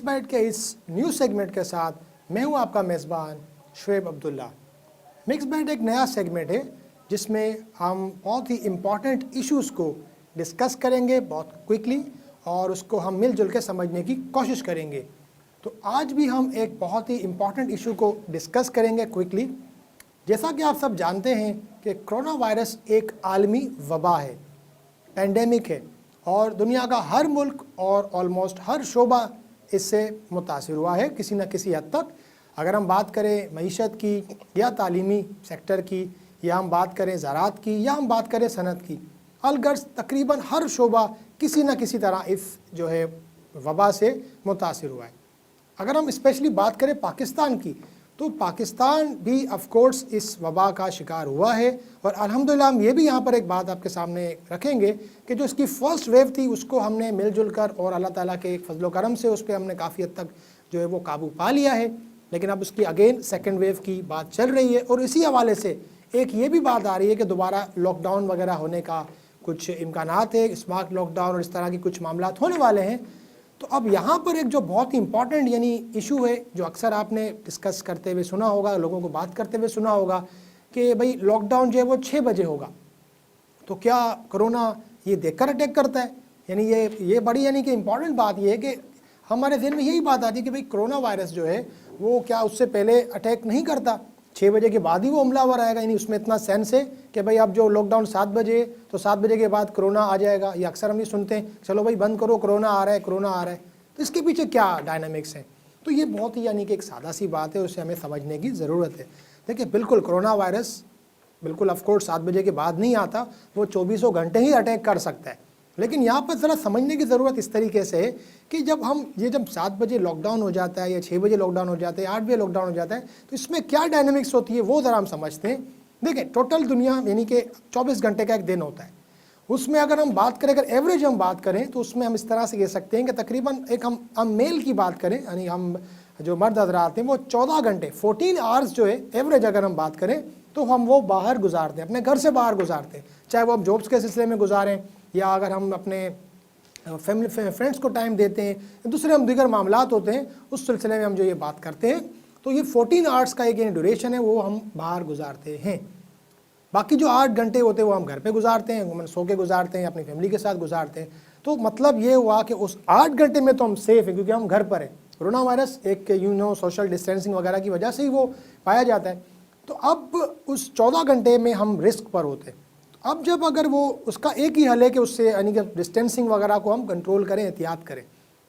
Byte کے اس new segment کے ساتھ میں ہوں آپ کا میزبان شعیب عبداللہ۔ مکس بائٹ ایک نیا سیگمنٹ ہے جس میں ہم بہت ہی امپورٹنٹ ایشوز کو ڈسکس کریں گے بہت کوئکلی، اور اس کو ہم مل جل کے سمجھنے کی کوشش کریں گے۔ تو آج بھی ہم ایک بہت ہی امپورٹنٹ ایشو کو ڈسکس کریں گے کوئکلی۔ جیسا کہ آپ سب جانتے ہیں کہ کرونا وائرس ایک عالمی وبا ہے، پینڈیمک ہے، اور دنیا کا ہر ملک اور آلموسٹ ہر شعبہ اس سے متاثر ہوا ہے کسی نہ کسی حد تک۔ اگر ہم بات کریں معیشت کی یا تعلیمی سیکٹر کی، یا ہم بات کریں زراعت کی، یا ہم بات کریں صنعت کی، الغرض تقریباً ہر شعبہ کسی نہ کسی طرح اس جو ہے وبا سے متاثر ہوا ہے۔ اگر ہم اسپیشلی بات کریں پاکستان کی، تو پاکستان بھی آف کورس اس وبا کا شکار ہوا ہے، اور الحمدللہ ہم یہ بھی یہاں پر ایک بات آپ کے سامنے رکھیں گے کہ جو اس کی فرسٹ ویو تھی اس کو ہم نے مل جل کر اور اللہ تعالیٰ کے ایک فضل و کرم سے اس پہ ہم نے کافی حد تک جو ہے وہ قابو پا لیا ہے، لیکن اب اس کی اگین سیکنڈ ویو کی بات چل رہی ہے، اور اسی حوالے سے ایک یہ بھی بات آ رہی ہے کہ دوبارہ لاک ڈاؤن وغیرہ ہونے کا کچھ امکانات ہے، اسمارٹ لاک ڈاؤن اور اس طرح کی کچھ معاملات ہونے والے ہیں۔ تو اب یہاں پر ایک جو بہت ہی امپورٹنٹ ایشو ہے جو اکثر آپ نے ڈسکس کرتے ہوئے سنا ہوگا، لوگوں کو بات کرتے ہوئے سنا ہوگا کہ بھئی لاک ڈاؤن جو ہے وہ 6 بجے ہوگا، تو کیا کرونا یہ دیکھ کر اٹیک کرتا ہے؟ یہ بڑی کہ امپورٹنٹ بات یہ ہے کہ ہمارے ذہن میں یہی بات آتی ہے کہ بھئی کرونا وائرس جو ہے وہ کیا اس سے پہلے اٹیک نہیں کرتا، 6 بجے کے بعد ہی وہ حملہ آور آئے گا؟ اس میں اتنا سینس ہے کہ بھئی اب جو لاک ڈاؤن 7 بجے تو 7 بجے کے بعد کرونا آ جائے گا، یا اکثر ہم یہ سنتے ہیں چلو بھئی بند کرو کرونا آ رہا ہے، کرونا آ رہا ہے۔ تو اس کے پیچھے کیا ڈائنامکس ہیں؟ تو یہ بہت ہی کہ ایک سادہ سی بات ہے، اسے ہمیں سمجھنے کی ضرورت ہے۔ دیکھیں بالکل کرونا وائرس بالکل آف کورس 7 بجے کے بعد نہیں آتا، وہ 24 گھنٹے ہی اٹیک کر سکتا ہے، لیکن یہاں پر ذرا سمجھنے کی ضرورت اس طریقے سے ہے کہ جب 7 بجے لاک ڈاؤن ہو جاتا ہے، یا 6 بجے لاک ڈاؤن ہو جاتا ہے، 8 بجے لاک ڈاؤن ہو جاتا ہے، تو اس میں کیا ڈائنامکس ہوتی ہے وہ ذرا ہم سمجھتے ہیں۔ دیکھیں ٹوٹل دنیا کہ 24 گھنٹے کا ایک دن ہوتا ہے، اس میں اگر ہم بات کریں، اگر ایوریج ہم بات کریں تو اس میں ہم اس طرح سے کہہ سکتے ہیں کہ تقریباً ایک ہم میل کی بات کریں، ہم جو مرد حضرات ہیں وہ 14 گھنٹے 14 آورز جو ہے ایوریج اگر ہم بات کریں تو ہم وہ باہر گزارتے ہیں، اپنے گھر سے باہر گزارتے ہیں، چاہے وہ ہم جابس کے سلسلے میں گزاریں، یا اگر ہم اپنے فیملی فرینڈس کو ٹائم دیتے ہیں، دوسرے ہم دیگر معاملات ہوتے ہیں اس سلسلے میں ہم جو یہ بات کرتے ہیں، تو یہ 14 آورز کا ایک ڈیوریشن ہے وہ ہم باہر گزارتے ہیں۔ باقی جو 8 گھنٹے ہوتے ہیں وہ ہم گھر پہ گزارتے ہیں، عموماً سو کے گزارتے ہیں، اپنی فیملی کے ساتھ گزارتے ہیں۔ تو مطلب یہ ہوا کہ اس 8 گھنٹے میں تو ہم سیف ہیں کیونکہ ہم گھر پر ہیں۔ کرونا وائرس ایک سوشل ڈسٹینسنگ وغیرہ کی وجہ سے ہی وہ پایا جاتا ہے۔ تو اب اس 14 گھنٹے میں ہم رسک پر ہوتے ہیں۔ اب جب اگر وہ اس کا ایک ہی حل ہے کہ اس سے کہ ڈسٹینسنگ وغیرہ کو ہم کنٹرول کریں، احتیاط کریں،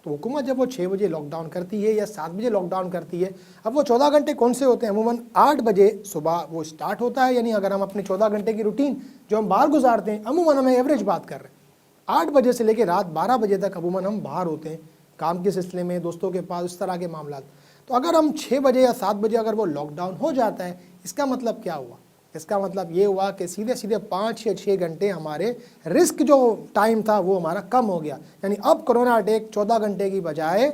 تو حکومت جب وہ 6 بجے لاک ڈاؤن کرتی ہے یا 7 بجے لاک ڈاؤن کرتی ہے، اب وہ 14 گھنٹے کون سے ہوتے ہیں؟ عموماً 8 بجے صبح وہ سٹارٹ ہوتا ہے، اگر ہم اپنے 14 گھنٹے کی روٹین جو ہم باہر گزارتے ہیں، عموماً ہمیں ایوریج بات کر رہے ہیں، 8 بجے سے لے کے رات 12 بجے تک عموماً ہم باہر ہوتے ہیں، کام کے سلسلے میں، دوستوں کے پاس، اس طرح کے معاملات۔ تو اگر ہم 6 بجے یا 7 بجے اگر وہ لاک ڈاؤن ہو جاتا ہے، اس کا مطلب کیا ہوا؟ اس کا مطلب یہ ہوا کہ سیدھے 5 یا 6 گھنٹے ہمارے رسک جو ٹائم تھا وہ ہمارا کم ہو گیا، اب کرونا اٹیک 14 گھنٹے کی بجائے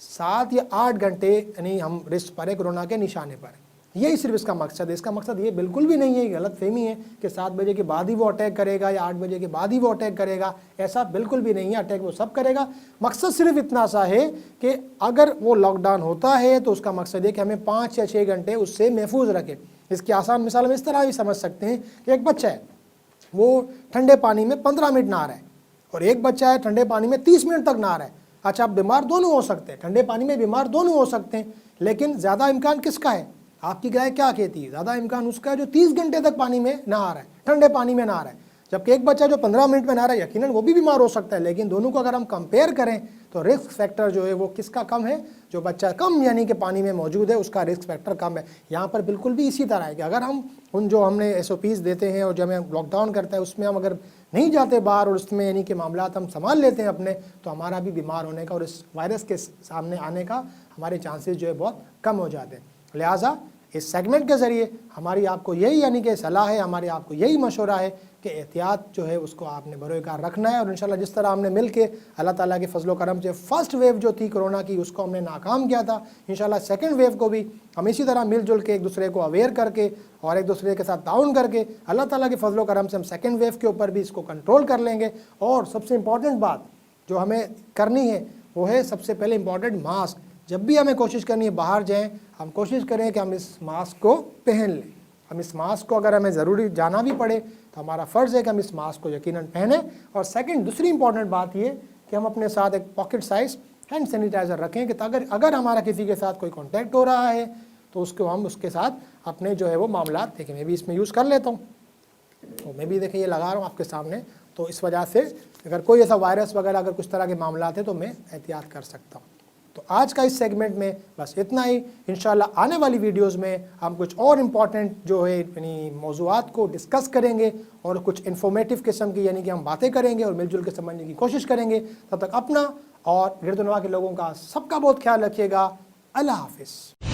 7 یا 8 گھنٹے ہم رسک پر ہے، کرونا کے نشانے پر ہے۔ یہی صرف اس کا مقصد ہے۔ اس کا مقصد یہ بالکل بھی نہیں ہے، غلط فہمی ہے کہ 7 بجے کے بعد ہی وہ اٹیک کرے گا یا 8 بجے کے بعد ہی وہ اٹیک کرے گا، ایسا بالکل بھی نہیں ہے۔ اٹیک وہ سب کرے گا، مقصد صرف اتنا سا ہے کہ اگر وہ لاک ڈاؤن ہوتا ہے تو اس کا مقصد ہے کہ ہمیں 5 یا 6 گھنٹے اس سے محفوظ رکھے۔ اس کی آسان مثال ہم اس طرح بھی سمجھ سکتے ہیں کہ ایک بچہ ہے، وہ ٹھنڈے پانی میں 15 منٹ نہا رہا ہے، اور ایک بچہ ہے ٹھنڈے پانی میں 30 منٹ تک نہا رہا ہے۔ اچھا، اب بیمار دونوں ہو سکتے ہیں، ٹھنڈے پانی میں بیمار دونوں ہو سکتے ہیں، لیکن زیادہ امکان کس کا ہے؟ آپ کی رائے کیا کہتی ہے؟ زیادہ امکان اس کا ہے جو 30 گھنٹے تک پانی میں نہا رہا ہے، ٹھنڈے پانی میں نہا رہا ہے، جبکہ ایک بچہ جو 15 منٹ میں نہا رہا ہے یقیناً وہ بھی بیمار ہو سکتا ہے۔ لیکن دونوں کو اگر ہم کمپیئر کریں تو رسک فیکٹر جو ہے وہ کس کا کم ہے؟ جو بچہ کم کہ پانی میں موجود ہے اس کا رسک فیکٹر کم ہے۔ یہاں پر بالکل بھی اسی طرح ہے کہ اگر ہم جو ہم نے SOPs دیتے ہیں اور جو ہمیں لاک ڈاؤن کرتا ہے اس میں ہم اگر نہیں جاتے باہر اور اس میں کہ معاملات ہم سنبھال لیتے ہیں اپنے، تو ہمارا بھی بیمار ہونے کا اور اس وائرس کے سامنے آنے کا ہمارے چانسز جو ہے بہت کم ہو جاتے ہیں۔ لہٰذا اس سیگمنٹ کے ذریعے ہماری آپ کو یہی کہ صلاح ہے، ہماری آپ کو یہی مشورہ ہے کہ احتیاط جو ہے اس کو آپ نے بروئے کار رکھنا ہے، اور انشاءاللہ جس طرح ہم نے مل کے اللہ تعالیٰ کے فضل و کرم سے فرسٹ ویو جو تھی کرونا کی اس کو ہم نے ناکام کیا تھا، انشاءاللہ سیکنڈ ویو کو بھی ہم اسی طرح مل جل کے ایک دوسرے کو اویئر کر کے اور ایک دوسرے کے ساتھ تعاون کر کے اللہ تعالیٰ کے فضل و کرم سے ہم سیکنڈ ویو کے اوپر بھی اس کو کنٹرول کر لیں گے۔ اور سب سے امپورٹنٹ بات جو ہمیں کرنی ہے وہ ہے سب سے پہلے امپورٹنٹ ماسک۔ جب بھی ہمیں کوشش کرنی ہے باہر جائیں، ہم کوشش کریں کہ ہم اس ماسک کو پہن لیں. ہم اس ماسک کو اگر ہمیں ضروری جانا بھی پڑے تو ہمارا فرض ہے کہ ہم اس ماسک کو یقیناً پہنیں. اور سیکنڈ، دوسری امپورٹنٹ بات یہ کہ ہم اپنے ساتھ ایک پاکٹ سائز ہینڈ سینیٹائزر رکھیں کہ اگر ہمارا کسی کے ساتھ کوئی کانٹیکٹ ہو رہا ہے تو اس کو ہم اس کے ساتھ اپنے جو ہے وہ معاملات دیکھیں. میں بھی اس میں یوز کر لیتا ہوں، تو میں بھی دیکھیں یہ لگا رہا ہوں آپ کے سامنے، تو اس وجہ سے اگر کوئی ایسا وائرس وغیرہ اگر کچھ طرح کے معاملات ہیں تو میں احتیاط کر سکتا ہوں. تو آج کا اس سیگمنٹ میں بس اتنا ہی. انشاءاللہ آنے والی ویڈیوز میں ہم کچھ اور امپورٹنٹ جو ہے یعنی موضوعات کو ڈسکس کریں گے اور کچھ انفارمیٹیو قسم کی یعنی کہ ہم باتیں کریں گے اور مل جل کے سمجھنے کی کوشش کریں گے. تب تک اپنا اور گرد و نواح کے لوگوں کا سب کا بہت خیال رکھیے گا. اللہ حافظ.